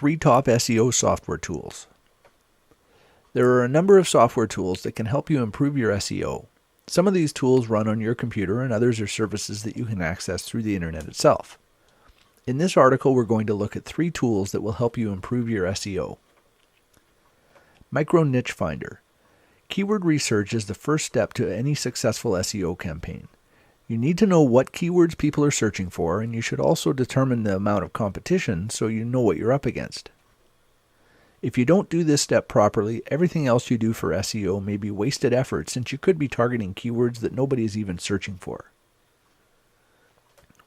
3 top SEO software tools. There are a number of software tools that can help you improve your SEO. Some of these tools run on your computer and others are services that you can access through the internet itself. In this article, we're going to look at 3 tools that will help you improve your SEO. Micro Niche Finder. Keyword research is the first step to any successful SEO campaign. You need to know what keywords people are searching for, and you should also determine the amount of competition so you know what you're up against. If you don't do this step properly, everything else you do for SEO may be wasted effort since you could be targeting keywords that nobody is even searching for.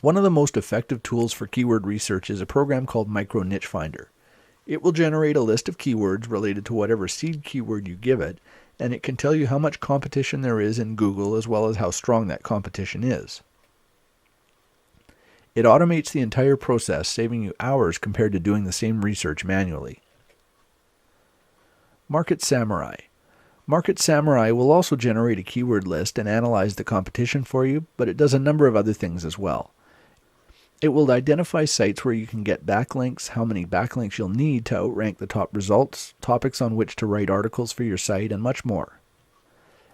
One of the most effective tools for keyword research is a program called Micro Niche Finder. It will generate a list of keywords related to whatever seed keyword you give it, and it can tell you how much competition there is in Google as well as how strong that competition is. It automates the entire process, saving you hours compared to doing the same research manually. Market Samurai. Market Samurai will also generate a keyword list and analyze the competition for you, but it does a number of other things as well. It will identify sites where you can get backlinks, how many backlinks you'll need to outrank the top results, topics on which to write articles for your site, and much more.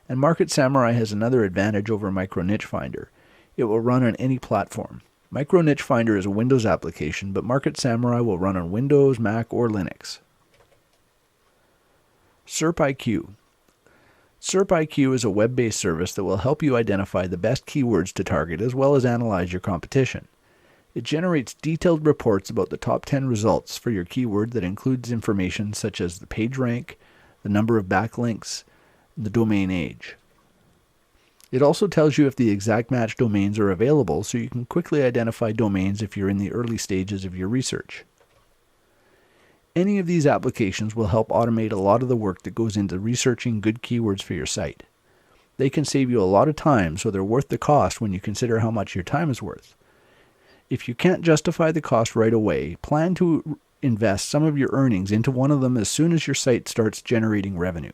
And Market Samurai has another advantage over Micro Niche Finder. It will run on any platform. Micro Niche Finder is a Windows application, but Market Samurai will run on Windows, Mac, or Linux. SERP IQ. SERP IQ is a web-based service that will help you identify the best keywords to target as well as analyze your competition. It generates detailed reports about the top 10 results for your keyword that includes information such as the page rank, the number of backlinks, and the domain age. It also tells you if the exact match domains are available so you can quickly identify domains if you're in the early stages of your research. Any of these applications will help automate a lot of the work that goes into researching good keywords for your site. They can save you a lot of time, so they're worth the cost when you consider how much your time is worth. If you can't justify the cost right away, plan to invest some of your earnings into one of them as soon as your site starts generating revenue.